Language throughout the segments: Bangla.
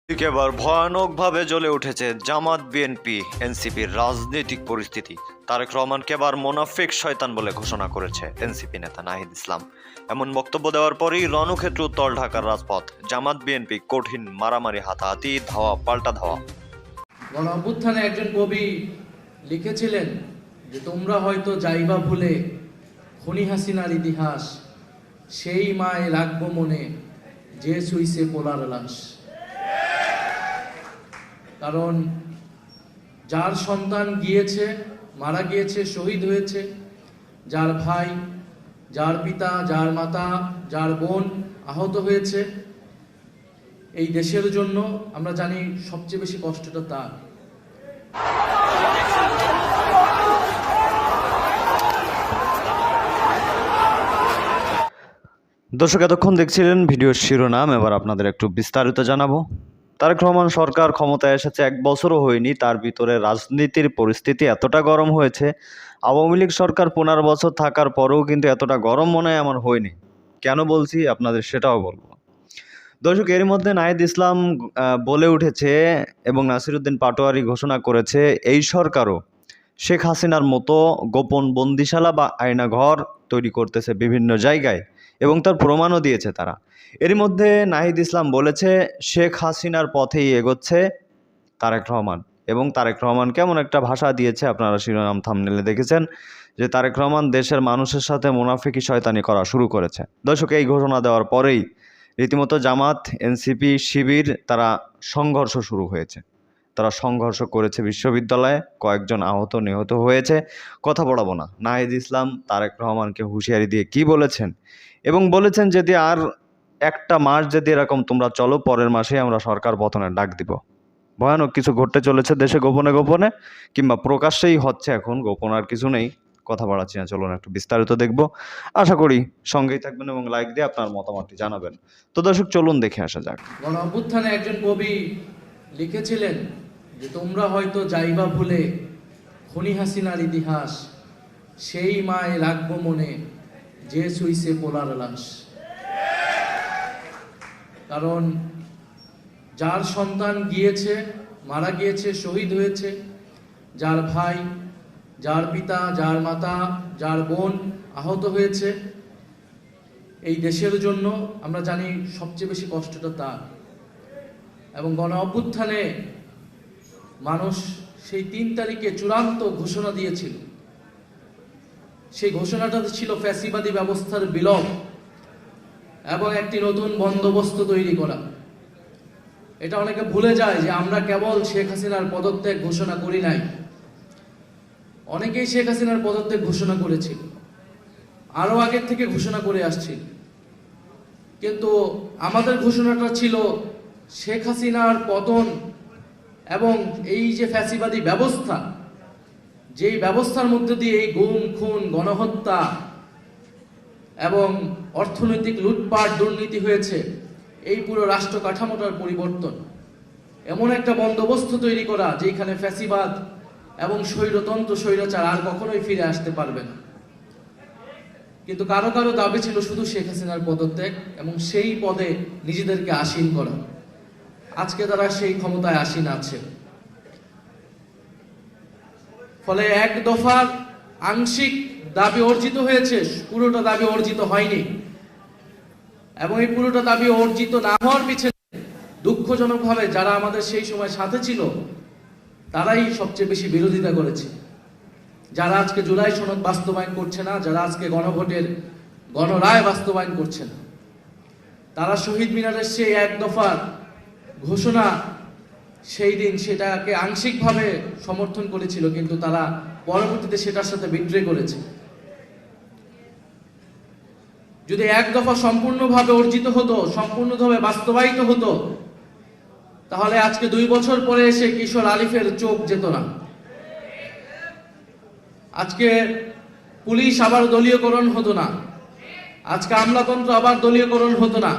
এবার ভয়ানকভাবে জ্বলে উঠেছে জামাত বিএনপি এনসিপির রাজনৈতিক পরিস্থিতি। তারেক রহমানকে এবার মোনাফিক শয়তান বলে ঘোষণা করেছে এনসিপি নেতা নাহিদ ইসলাম। এমন বক্তব্য দেওয়ার পরই রণক্ষেত্র উত্তর ঢাকার রাজপথ, জামাত বিএনপি কঠিন মারামারি, হাতাহাতি, ধাওয়া পাল্টা ধাওয়া। গণ অভ্যুত্থানে একজন কবি লিখেছিলেন যে তোমরা হয়তো যাইবা ভুলে খনি হাসিনার ইতিহাস, সেই মায় রাখবো মনে যে সুইসে পোলার লাশ। কারণ যার সন্তান গিয়েছে, মারা গিয়েছে, শহীদ হয়েছে, যার ভাই, যার পিতা, যার মাতা, যার বোন আহত হয়েছে, এই দেশের জন্য আমরা জানি সবচেয়ে বেশি কষ্টটা তার। দর্শক, এতক্ষণ দেখছিলেন ভিডিওর শিরোনাম, এবার আপনাদের একটু বিস্তারিত জানাবো। তারেক রহমান সরকার ক্ষমতায় এসেছে 1 বছরও হয়নি, তার ভিতরে রাজনীতির পরিস্থিতি এতটা গরম হয়েছে। আওয়ামী লীগ সরকার 15 বছর থাকার পরেও কিন্তু এতটা গরম মনে হয় আমার হয়নি। কেন বলছি আপনাদের সেটাও বলবো। দর্শক, এর মধ্যে নাহিদ ইসলাম বলে উঠেছে এবং নাসিরউদ্দিন পাটোয়ারি ঘোষণা করেছে এই সরকারও শেখ হাসিনার মতো গোপন বন্দিশালা বা আয়নাঘর তৈরি করতেছে বিভিন্ন জায়গায়, এবং তার প্রমাণও দিয়েছে তারা। এর মধ্যে নাহিদ ইসলাম বলেছে শেখ হাসিনার পথেই এগোচ্ছে তারেক রহমান, এবং তারেক রহমান কেমন একটা ভাষা দিয়েছে আপনারা শিরোনাম থাম্বনেলে দেখেছেন যে তারেক রহমান দেশের মানুষের সাথে মুনাফিকি শয়তানি করা শুরু করেছে। দর্শক, এই ঘোষণা দেওয়ার পরেই রীতিমতো জামাত, এনসিপি, শিবির তারা সংঘর্ষ শুরু হয়েছে। তারা সংঘর্ষ করেছে বিশ্ববিদ্যালয়ে, কয়েকজন আহত নিহত হয়েছে। কথা বলাবো না, নাহিদ ইসলাম তারেক রহমানকে হুঁশিয়ারি দিয়ে কি বলেছেন, এবং বলেছেন যদি আর একটা মাস যদি এরকম তোমরা চলো, পরের মাসেই আমরা সরকার পতনের ডাক দিব। ভয়ানক কিছু ঘটতে চলেছে দেশে, গোপনে গোপনে কিংবা প্রকাশ্যেই হচ্ছে, এখন গোপন আর কিছু নেই। কথা বাড়াচ্ছি না, চলুন একটু বিস্তারিত দেখব। আশা করি সঙ্গেই থাকবেন এবং লাইক দিয়ে আপনার মতামতটি জানাবেন। তো দর্শক, চলুন দেখে আসা যাক। গণ অভ্যুত্থানে একজন কবি লিখেছিলেন যে তোমরা হয়তো যাইবা ভুলে খনি হাসিনার ইতিহাস, সেই মায় রাখবো মনে যে সুইসে পোলার লাশ। কারণ যার সন্তান গিয়েছে, মারা গিয়েছে, শহীদ হয়েছে, যার ভাই, যার পিতা, যার মাতা, যার বোন আহত হয়েছে, এই দেশের জন্য আমরা জানি সবচেয়ে বেশি কষ্টটা তার। এবং গণ অভ্যুত্থানে মানুষ সেই 3 তারিখে চূড়ান্ত ঘোষণা দিয়েছিল। সেই ঘোষণাটা ছিল ফ্যাসিবাদী ব্যবস্থার বিলোপ এবং একটি নতুন বন্দোবস্ত তৈরি করা। এটা অনেকে ভুলে যায় যে আমরা কেবল শেখ হাসিনার পদত্যাগ ঘোষণা করি নাই, অনেকেই শেখ হাসিনার পদত্যাগ ঘোষণা করেছিল, আরো আগের থেকে ঘোষণা করে আসছিল। কিন্তু আমাদের ঘোষণাটা ছিল শেখ হাসিনার পতন এবং এই যে ফ্যাসিবাদী ব্যবস্থা, যেই ব্যবস্থার মধ্যে দিয়ে এই গুম, খুন, গণহত্যা এবং অর্থনৈতিক লুটপাট, দুর্নীতি হয়েছে, এই পুরো রাষ্ট্র কাঠামোটার পরিবর্তন, এমন একটা বন্দোবস্ত তৈরি করা যেখানে ফ্যাসিবাদ এবং স্বৈরতন্ত্র, স্বৈরাচার আর কখনোই ফিরে আসতে পারবে না। কিন্তু কারো কারো দাবি ছিল শুধু শেখ হাসিনার পদত্যাগ এবং সেই পদে নিজেদেরকে আসীন করা। আজকে তারা সেই ক্ষমতায় আসীন আছে। ফলে 1 দফার আংশিক দাবি অর্জিত হয়েছে, পুরোটা দাবি অর্জিত হয়নি। এবং এই পুরোটা দাবি অর্জিত না হওয়ার পিছনে দুঃখজনকভাবে যারা আমাদের সেই সময় সাথে ছিল তারাই সবচেয়ে বেশি বিরোধিতা করেছে। যারা আজকে জুলাই সনদ বাস্তবায়ন করছে না, যারা আজকে গণভোটের গণরায় বাস্তবায়ন করছে না, তারা শহীদ মিনারের সেই 1 দফার ঘোষণা সেই দিন সেটাকে আংশিকভাবে সমর্থন করেছিল, কিন্তু তারা পরবর্তীতে সেটার সাথে বিদ্রোহ করেছে। যদি 1 দফা সম্পূর্ণভাবে অর্জিত হতো, সম্পূর্ণভাবে বাস্তবায়িত হতো, তাহলে আজকে 2 বছর পরে এসে কিশোর আলিফের চোখ যেত না। আজকে পুলিশ আবার দলীয়করণ হতো না, আজকে আমলাতন্ত্র আবার দলীয়করণ হতো না,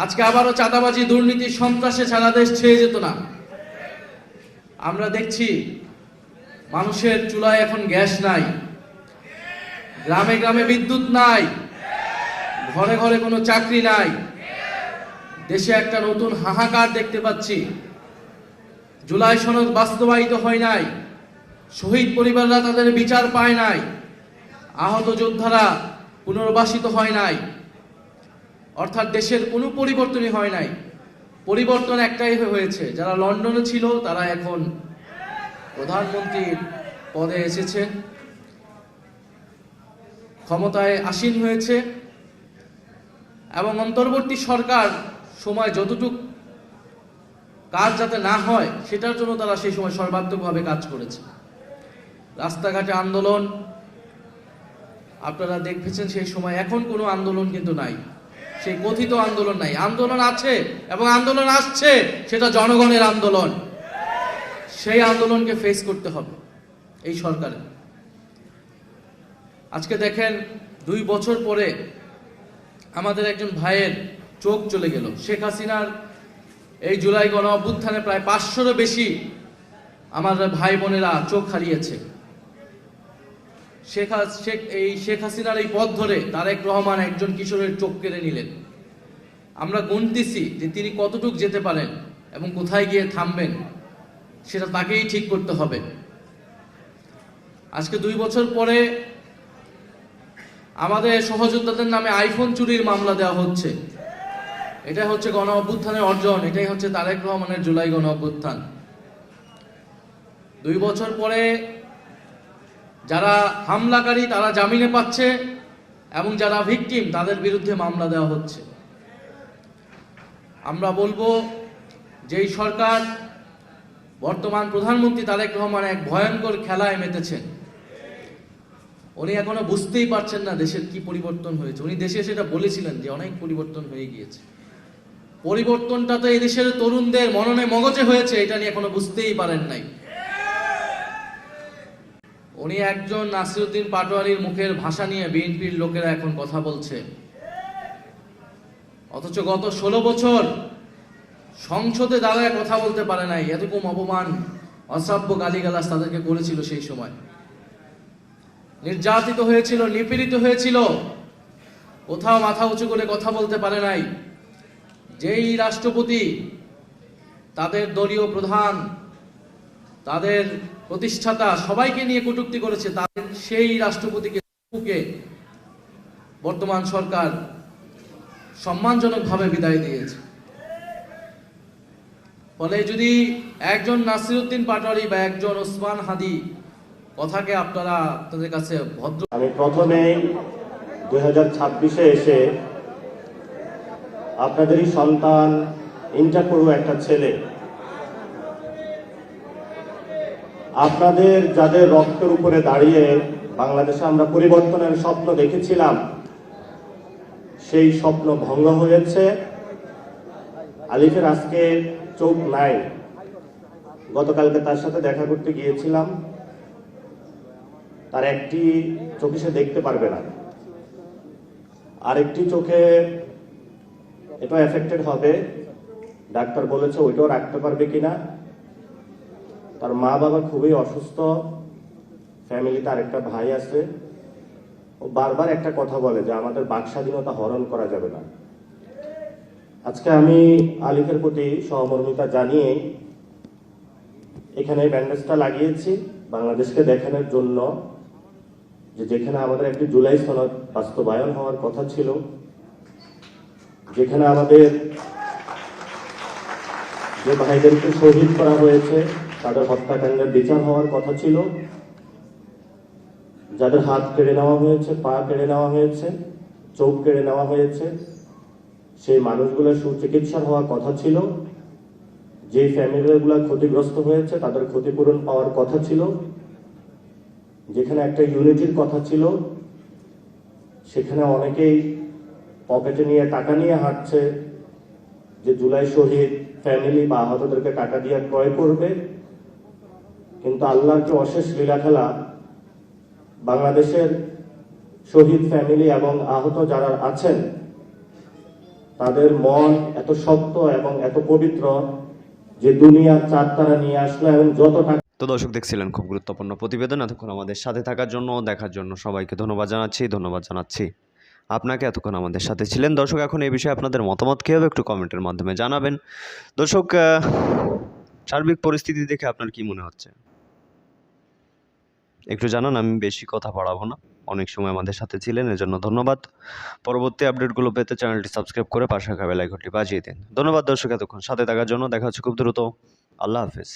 আজকে আবারও চাঁদাবাজি, দুর্নীতি, সন্ত্রাসে সারা দেশ ছেয়ে যেত না। আমরা দেখছি মানুষের চুলায় এখন গ্যাস নাই, গ্রামে গ্রামে বিদ্যুৎ নাই, ঘরে ঘরে কোনো চাকরি নাই, দেশে একটা নতুন হাহাকার দেখতে পাচ্ছি। জুলাই সনদ বাস্তবায়িত হয় নাই, শহীদ পরিবাররা তাদের বিচার পায় নাই, আহত যোদ্ধারা পুনর্বাসিত হয় নাই, অর্থাৎ দেশের কোনো পরিবর্তনই হয় নাই। পরিবর্তন একটাই হয়েছে, যারা লন্ডনে ছিল তারা এখন প্রধানমন্ত্রীর পদে এসেছে, ক্ষমতায় আসীন হয়েছে, এবং অন্তর্বর্তী সরকার সময় যতটুকু কাজ যাতে না হয় সেটার জন্য তারা সেই সময় সর্বাত্মকভাবে কাজ করেছে। রাস্তাঘাটে আন্দোলন আপনারা দেখেছেন সেই সময়, এখন কোনো আন্দোলন কিন্তু নাই, সেই কথিত আন্দোলন নাই। আন্দোলন আছে এবং আন্দোলন আসছে, সেটা জনগণের আন্দোলন। সেই আন্দোলনকে ফেস করতে হবে এই সরকারের। আজকে দেখেন 2 বছর পরে আমাদের একজন ভাইয়ের চোখ চলে গেল। শেখ হাসিনার এই জুলাই গণ অভ্যুত্থানে প্রায় 500-এরও বেশি আমার ভাই বোনেরা চোখ হারিয়েছে। শেখ হাসিনার এই পথ ধরে তারেক রহমান একজন কিশোরের চোখ কেড়ে নিলেন। আমরা গুনতেছি যে তিনি কতটুকু যেতে পারেন এবং কোথায় গিয়ে থামবেন, সেটা তাকেই ঠিক করতে হবে। আজকে 2 বছর পরে আমাদের সহযোদ্ধাদের নামে আইফোন চুরির মামলা দেওয়া হচ্ছে। এটাই হচ্ছে গণ অভ্যুত্থানের অর্জন, এটাই হচ্ছে তারেক রহমানের জুলাই গণ অভ্যুত্থান। 2 বছর পরে যারা হামলাকারী তারা জামিনে পাচ্ছে এবং যারা ভিকটিম তাদের বিরুদ্ধে মামলা দেওয়া হচ্ছে। আমরা বলবো যে এই সরকার, বর্তমান প্রধানমন্ত্রী তারেক রহমান এক ভয়ঙ্কর খেলায় মেতেছেন। উনি এখনো বুঝতেই পারছেন না দেশের কি পরিবর্তন হয়েছে। উনি দেশে সেটা বলেছিলেন যে অনেক পরিবর্তন হয়ে গিয়েছে। পরিবর্তনটা তো এই দেশের তরুণদের মননে মগজে হয়েছে, এটা নিয়ে এখনো বুঝতেই পারেন নাই। উনি একজন নাসিরউদ্দিন পাটোয়ারির মুখের ভাষা নিয়ে বিএনপির লোকেরা এখন কথা বলছে, অথচ গত 16 বছর সংসদে দাঁড়ায় কথা বলতে পারে নাই। এরকম অপমান, অসভ্য গালিগালাজ তাদেরকে করেছিল। সেই সময় নির্যাতিত হয়েছিল, নিপীড়িত হয়েছিল, কোথাও মাথা উঁচু করে কথা বলতে পারে নাই। যেই রাষ্ট্রপতি তাদের দলীয় প্রধান, তাদের প্রতিষ্ঠাতা সবাইকে নিয়ে কটূক্তি করেছে, তাদের সেই রাষ্ট্রপতিকে বর্তমান সরকার সম্মানজনকভাবে বিদায় দিয়েছে। ফলে যদি একজন নাসিরউদ্দিন পাটোয়ারি বা একজন ওসমান হাদি কথাকে আপনাদের কাছে ভদ্র, আমি প্রথমেই 2026-এ এসে আপনাদেরই সন্তান, ইন্টার পড়ুয়া একটা ছেলে, আপনাদের যাদের রক্তের উপরে দাঁড়িয়ে বাংলাদেশে আমরা পরিবর্তনের স্বপ্ন দেখেছিলাম, সেই স্বপ্ন ভঙ্গ হয়েছে। আলিফের আজকে চোখ নাই। গতকালকে তার সাথে দেখা করতে গিয়েছিলাম, তার একটি চোখে সে দেখতে পারবে না, আরেকটি চোখে এটা এফেক্টেড হবে। ডাক্তার বলেছে ওইটাও রাখতে পারবে কিনা। তার মা বাবা খুবই অসুস্থ, ফ্যামিলিতে আরেকটা ভাই আছে। ও বারবার একটা কথা বলে যে আমাদের বাক স্বাধীনতা হরণ করা যাবে না। আজকে আমি আলিফের প্রতি সহমর্মিতা জানিয়ে এখানে ব্যান্ডেজটা লাগিয়েছি বাংলাদেশকে দেখানোর জন্য যে যেখানে আমাদের একটি জুলাই সনদ বাস্তবায়ন হওয়ার কথা ছিল, যেখানে আমাদের যে ভাইদেরকে শহীদ করা হয়েছে তাদের হত্যাকাণ্ডের বিচার হওয়ার কথা ছিল, যাদের হাত কেড়ে নেওয়া হয়েছে, পা কেড়ে নেওয়া হয়েছে, চোখ কেড়ে নেওয়া হয়েছে, সেই মানুষগুলোর সুচিকিৎসা হওয়ার কথা ছিল, যে ফ্যামিলিগুলো ক্ষতিগ্রস্ত হয়েছে তাদের ক্ষতিপূরণ পাওয়ার কথা ছিল, যেখানে একটা ইউনিটির কথা ছিল, সেখানে অনেকেই পকেটে নিয়ে টাকা নিয়ে হাঁটছে যে জুলাই শহীদ ফ্যামিলি বা আহতদেরকে টাকা দিয়ে ক্রয় করবে। কিন্তু আল্লাহর যে অশেষ লীলা খেলা, বাংলাদেশের শহীদ ফ্যামিলি এবং আহত যারা আছেন তাদের মন এত শক্ত এবং এত পবিত্র যে দুনিয়ার চাঁদ তারা নিয়ে আসলো। এবং যত টাকা তো দর্শক, দেখছিলেন খুব গুরুত্বপূর্ণ প্রতিবেদন। এতক্ষণ আমাদের সাথে থাকার জন্য, দেখার জন্য সবাইকে ধন্যবাদ জানাচ্ছি। আপনাকে এতক্ষণ আমাদের সাথে ছিলেন। দর্শক, এখন এই বিষয়ে আপনাদের মতামত কী হবে একটু কমেন্টের মাধ্যমে জানাবেন। দর্শক, সার্বিক পরিস্থিতি দেখে আপনার কি মনে হচ্ছে একটু জানান। আমি বেশি কথা বাড়াবো না, অনেক সময় আমাদের সাথে ছিলেন, এজন্য ধন্যবাদ। পরবর্তী আপডেটগুলো পেতে চ্যানেলটি সাবস্ক্রাইব করে পাশে থাকা বেল আইকনটি বাজিয়ে দিন। ধন্যবাদ দর্শক এতক্ষণ সাথে থাকার জন্য। দেখা হচ্ছে খুব দ্রুত। আল্লাহ হাফেজ।